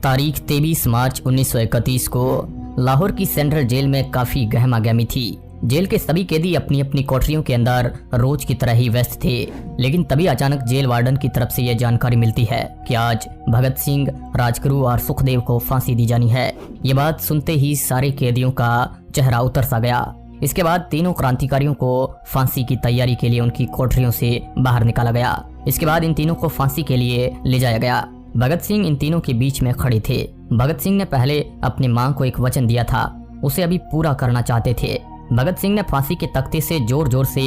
तारीख 23 मार्च 1931 को लाहौर की सेंट्रल जेल में काफी गहमागहमी थी। जेल के सभी कैदी अपनी अपनी कोठरियों के अंदर रोज की तरह ही व्यस्त थे, लेकिन तभी अचानक जेल वार्डन की तरफ से यह जानकारी मिलती है कि आज भगत सिंह, राजगुरु और सुखदेव को फांसी दी जानी है। ये बात सुनते ही सारे कैदियों का चेहरा उतर सा गया। इसके बाद तीनों क्रांतिकारियों को फांसी की तैयारी के लिए उनकी कोठरियों से बाहर निकाला गया। इसके बाद इन तीनों को फांसी के लिए ले जाया गया। भगत सिंह इन तीनों के बीच में खड़े थे। भगत सिंह ने पहले अपनी मां को एक वचन दिया था, उसे अभी पूरा करना चाहते थे। भगत सिंह ने फांसी के तख्ते से जोर जोर से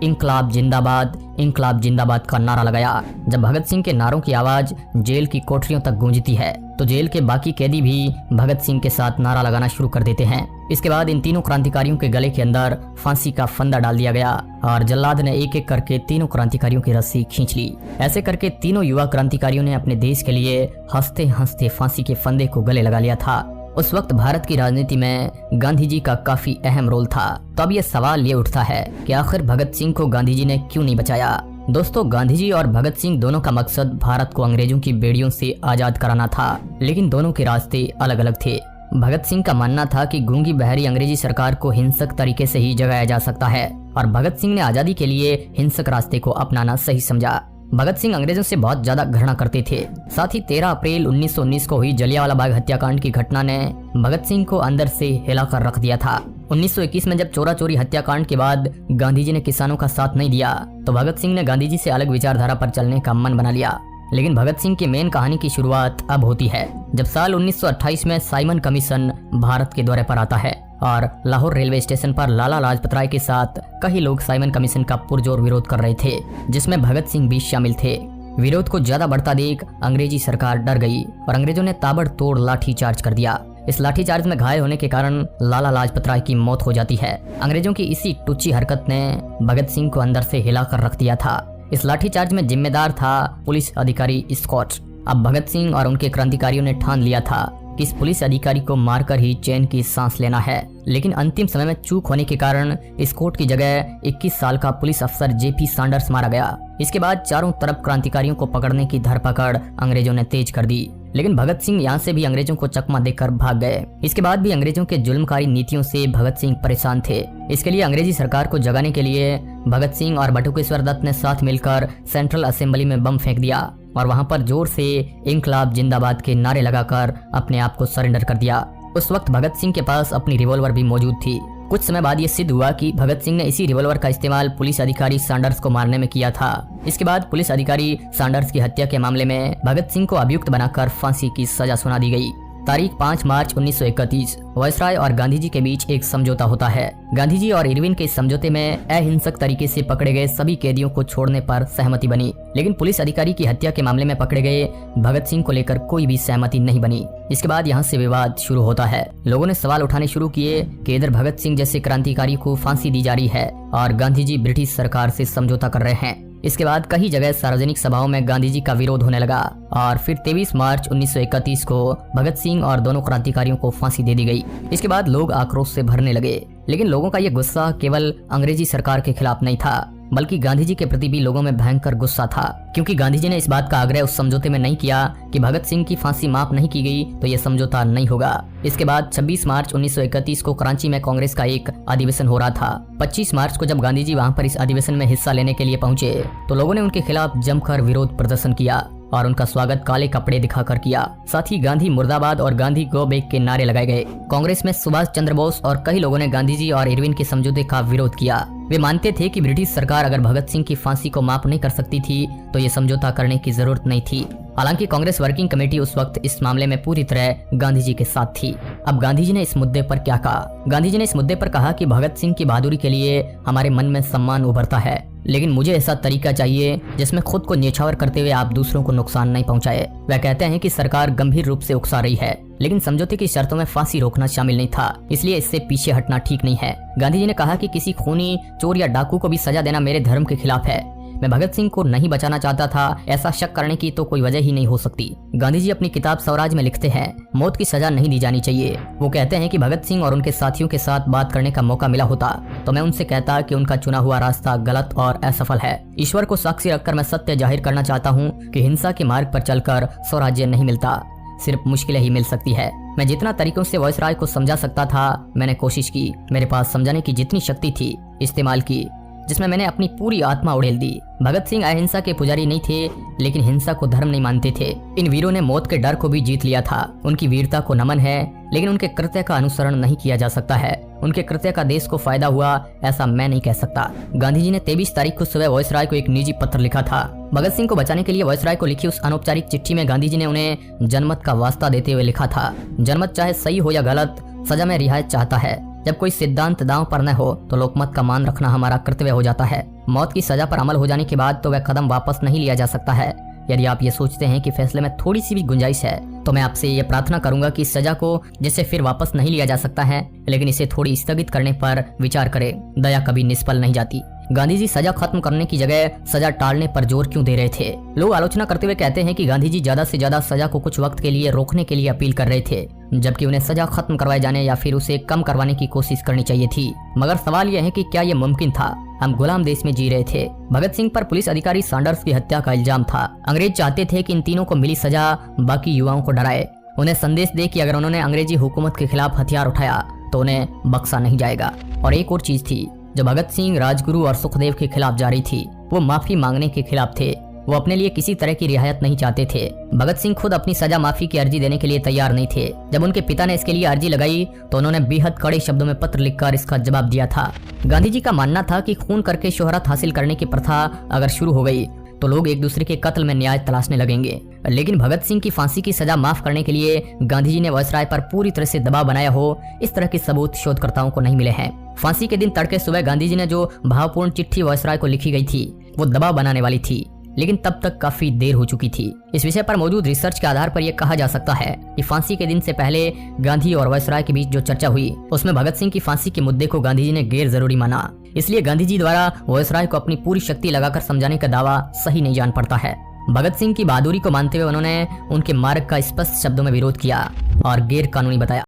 इंकलाब जिंदाबाद का नारा लगाया। जब भगत सिंह के नारों की आवाज जेल की कोठरियों तक गूंजती है तो जेल के बाकी कैदी भी भगत सिंह के साथ नारा लगाना शुरू कर देते हैं। इसके बाद इन तीनों क्रांतिकारियों के गले के अंदर फांसी का फंदा डाल दिया गया और जल्लाद ने एक एक करके तीनों क्रांतिकारियों की रस्सी खींच ली। ऐसे करके तीनों युवा क्रांतिकारियों ने अपने देश के लिए हंसते हंसते फांसी के फंदे को गले लगा लिया था। उस वक्त भारत की राजनीति में गांधी जी का काफी अहम रोल था। तो अब यह सवाल ये उठता है कि आखिर भगत सिंह को गांधी जी ने क्यों नहीं बचाया। दोस्तों, गांधी जी और भगत सिंह दोनों का मकसद भारत को अंग्रेजों की बेड़ियों से आजाद कराना था, लेकिन दोनों के रास्ते अलग अलग थे। भगत सिंह का मानना था कि गूंगी बहरी अंग्रेजी सरकार को हिंसक तरीके से ही जगाया जा सकता है और भगत सिंह ने आजादी के लिए हिंसक रास्ते को अपनाना सही समझा। भगत सिंह अंग्रेजों से बहुत ज्यादा घृणा करते थे। साथ ही 13 अप्रैल 1919 को हुई जलियांवाला बाग हत्याकांड की घटना ने भगत सिंह को अंदर से हिलाकर रख दिया था। 1921 में जब चोरा चोरी हत्याकांड के बाद गांधी जी ने किसानों का साथ नहीं दिया तो भगत सिंह ने गांधी जी से अलग विचारधारा पर चलने का मन बना लिया। लेकिन भगत सिंह की मेन कहानी की शुरुआत अब होती है जब साल 1928 में साइमन कमीशन भारत के दौरे पर आता है और लाहौर रेलवे स्टेशन पर लाला लाजपत राय के साथ कई लोग साइमन कमीशन का पुरजोर विरोध कर रहे थे, जिसमें भगत सिंह भी शामिल थे। विरोध को ज्यादा बढ़ता देख अंग्रेजी सरकार डर गई और अंग्रेजों ने ताबड़तोड़ लाठीचार्ज कर दिया। इस लाठीचार्ज में घायल होने के कारण लाला लाजपत राय की मौत हो जाती है। अंग्रेजों की इसी टुच्ची हरकत ने भगत सिंह को अंदर से हिलाकर रख दिया था। इस लाठीचार्ज में जिम्मेदार था पुलिस अधिकारी स्कॉट। अब भगत सिंह और उनके क्रांतिकारियों ने ठान लिया था कि इस पुलिस अधिकारी को मारकर ही चैन की सांस लेना है, लेकिन अंतिम समय में चूक होने के कारण स्कॉट की जगह 21 साल का पुलिस अफसर जेपी सैंडर्स मारा गया। इसके बाद चारों तरफ क्रांतिकारियों को पकड़ने की धरपकड़ अंग्रेजों ने तेज कर दी, लेकिन भगत सिंह यहाँ से भी अंग्रेजों को चकमा देकर भाग गए। इसके बाद भी अंग्रेजों के जुल्मकारी नीतियों से भगत सिंह परेशान थे। इसके लिए अंग्रेजी सरकार को जगाने के लिए भगत सिंह और बटुकेश्वर दत्त ने साथ मिलकर सेंट्रल असेंबली में बम फेंक दिया और वहां पर जोर से इंकलाब जिंदाबाद के नारे लगाकर अपने आप को सरेंडर कर दिया। उस वक्त भगत सिंह के पास अपनी रिवॉल्वर भी मौजूद थी। कुछ समय बाद ये सिद्ध हुआ कि भगत सिंह ने इसी रिवॉल्वर का इस्तेमाल पुलिस अधिकारी सैंडर्स को मारने में किया था। इसके बाद पुलिस अधिकारी सैंडर्स की हत्या के मामले में भगत सिंह को अभियुक्त बनाकर फांसी की सजा सुना दी गई। तारीख 5 मार्च 1931 वायसराय और गांधी जी के बीच एक समझौता होता है। गांधी जी और इरविन के इस समझौते में अहिंसक तरीके से पकड़े गए सभी कैदियों को छोड़ने पर सहमति बनी, लेकिन पुलिस अधिकारी की हत्या के मामले में पकड़े गए भगत सिंह को लेकर कोई भी सहमति नहीं बनी। इसके बाद यहाँ से विवाद शुरू होता है। लोगों ने सवाल उठाने शुरू किए कि इधर भगत सिंह जैसे क्रांतिकारी को फांसी दी जा रही है और गांधी जी ब्रिटिश सरकार से समझौता कर रहे हैं। इसके बाद कई जगह सार्वजनिक सभाओं में गांधी जी का विरोध होने लगा और फिर 23 मार्च 1931 को भगत सिंह और दोनों क्रांतिकारियों को फांसी दे दी गई। इसके बाद लोग आक्रोश से भरने लगे, लेकिन लोगों का ये गुस्सा केवल अंग्रेजी सरकार के खिलाफ नहीं था, बल्कि गांधी जी के प्रति भी लोगों में भयंकर गुस्सा था, क्योंकि गांधी जी ने इस बात का आग्रह उस समझौते में नहीं किया कि भगत सिंह की फांसी माफ नहीं की गई तो यह समझौता नहीं होगा। इसके बाद 26 मार्च 1931 को कराची में कांग्रेस का एक अधिवेशन हो रहा था। 25 मार्च को जब गांधी जी वहां पर इस अधिवेशन में हिस्सा लेने के लिए पहुंचे तो लोगों ने उनके खिलाफ जमकर विरोध प्रदर्शन किया और उनका स्वागत काले कपड़े दिखाकर किया। साथ ही गांधी मुर्दाबाद और गांधी गो बैक के नारे लगाए गए। कांग्रेस में सुभाष चंद्र बोस और कई लोगों ने गांधी जी और इरविन के समझौते का विरोध किया। वे मानते थे कि ब्रिटिश सरकार अगर भगत सिंह की फांसी को माफ नहीं कर सकती थी तो ये समझौता करने की जरूरत नहीं थी। हालांकि कांग्रेस वर्किंग कमेटी उस वक्त इस मामले में पूरी तरह गांधी जी के साथ थी। अब गांधी जी ने इस मुद्दे पर क्या कहा? गांधी जी ने इस मुद्दे पर कहा कि भगत सिंह की बहादुरी के लिए हमारे मन में सम्मान उभरता है, लेकिन मुझे ऐसा तरीका चाहिए जिसमें खुद को न्यौछावर करते हुए आप दूसरों को नुकसान नहीं पहुंचाए। वह कहते हैं कि सरकार गंभीर रूप से उकसा रही है, लेकिन समझौते की शर्तों में फांसी रोकना शामिल नहीं था, इसलिए इससे पीछे हटना ठीक नहीं है। गांधी जी ने कहा कि किसी खूनी, चोर या डाकू को भी सजा देना मेरे धर्म के खिलाफ है। मैं भगत सिंह को नहीं बचाना चाहता था, ऐसा शक करने की तो कोई वजह ही नहीं हो सकती। गांधी जी अपनी किताब स्वराज में लिखते हैं, मौत की सजा नहीं दी जानी चाहिए। वो कहते हैं कि भगत सिंह और उनके साथियों के साथ बात करने का मौका मिला होता तो मैं उनसे कहता कि उनका चुना हुआ रास्ता गलत और असफल है। ईश्वर को साक्षी रखकर मैं सत्य जाहिर करना चाहता हूँ कि हिंसा के मार्ग पर चलकर स्वराज्य नहीं मिलता। सिर्फ मुश्किलें ही मिल सकती है। मैं जितना तरीकों से वायसराय को समझा सकता था मैंने कोशिश की। मेरे पास समझाने की जितनी शक्ति थी इस्तेमाल की, जिसमें मैंने अपनी पूरी आत्मा उड़ेल दी। भगत सिंह अहिंसा के पुजारी नहीं थे, लेकिन हिंसा को धर्म नहीं मानते थे। इन वीरों ने मौत के डर को भी जीत लिया था। उनकी वीरता को नमन है, लेकिन उनके कृत्य का अनुसरण नहीं किया जा सकता है। उनके कृत्य का देश को फायदा हुआ ऐसा मैं नहीं कह सकता। गांधी जी ने 23 तारीख को सुबह वायसराय को एक निजी पत्र लिखा था। भगत सिंह को बचाने के लिए वायसराय को लिखी उस अनौपचारिक चिट्ठी में गांधी जी ने उन्हें जनमत का वास्ता देते हुए लिखा था, जनमत चाहे सही हो या गलत, सजा में रियायत चाहता है। जब कोई सिद्धांत दांव पर न हो तो लोकमत का मान रखना हमारा कर्तव्य हो जाता है। मौत की सजा पर अमल हो जाने के बाद तो वह कदम वापस नहीं लिया जा सकता है। यदि आप ये सोचते हैं कि फैसले में थोड़ी सी भी गुंजाइश है तो मैं आपसे ये प्रार्थना करूंगा कि इस सजा को जिसे फिर वापस नहीं लिया जा सकता है, लेकिन इसे थोड़ी स्थगित करने पर विचार करें। दया कभी निष्फल नहीं जाती। गांधी जी सजा खत्म करने की जगह सजा टालने पर जोर क्यों दे रहे थे? लोग आलोचना करते हुए कहते हैं कि गांधी जी ज्यादा से ज्यादा सजा को कुछ वक्त के लिए रोकने के लिए अपील कर रहे थे, जबकि उन्हें सजा खत्म करवाए जाने या फिर उसे कम करवाने की कोशिश करनी चाहिए थी। मगर सवाल यह है कि क्या यह मुमकिन था? हम गुलाम देश में जी रहे थे। भगत सिंह पर पुलिस अधिकारी सैंडर्स की हत्या का इल्जाम था। अंग्रेज चाहते थे कि इन तीनों को मिली सजा बाकी युवाओं को डराए, उन्हें संदेश दे कि अगर उन्होंने अंग्रेजी हुकूमत के खिलाफ हथियार उठाया तो उन्हें बख्शा नहीं जाएगा। और एक और चीज थी जो भगत सिंह, राजगुरु और सुखदेव के खिलाफ जारी थी, वो माफी मांगने के खिलाफ थे। वो अपने लिए किसी तरह की रियायत नहीं चाहते थे। भगत सिंह खुद अपनी सजा माफी की अर्जी देने के लिए तैयार नहीं थे। जब उनके पिता ने इसके लिए अर्जी लगाई तो उन्होंने बेहद कड़े शब्दों में पत्र लिखकर इसका जवाब दिया था। गांधी जी का मानना था कि खून करके शोहरत हासिल करने की प्रथा अगर शुरू हो गई तो लोग एक दूसरे के कत्ल में न्याय तलाशने लगेंगे। लेकिन भगत सिंह की फांसी की सजा माफ करने के लिए गांधी जी ने वायसराय पर पूरी तरह से दबाव बनाया हो, इस तरह के सबूत शोधकर्ताओं को नहीं मिले हैं। फांसी के दिन तड़के सुबह गांधी जी ने जो भावपूर्ण चिट्ठी वायसराय को लिखी गई थी वो दबाव बनाने वाली थी, लेकिन तब तक काफी देर हो चुकी थी। इस विषय पर मौजूद रिसर्च के आधार पर यह कहा जा सकता है कि फांसी के दिन से पहले गांधी और वायसराय के बीच जो चर्चा हुई उसमें भगत सिंह की फांसी के मुद्दे को गांधी जी ने गैर जरूरी माना। इसलिए गांधी जी द्वारा वायसराय को अपनी पूरी शक्ति लगाकर समझाने का दावा सही नहीं जान पड़ता है। भगत सिंह की बहादुरी को मानते हुए उन्होंने उनके मार्ग का स्पष्ट शब्दों में विरोध किया और गैर कानूनी बताया।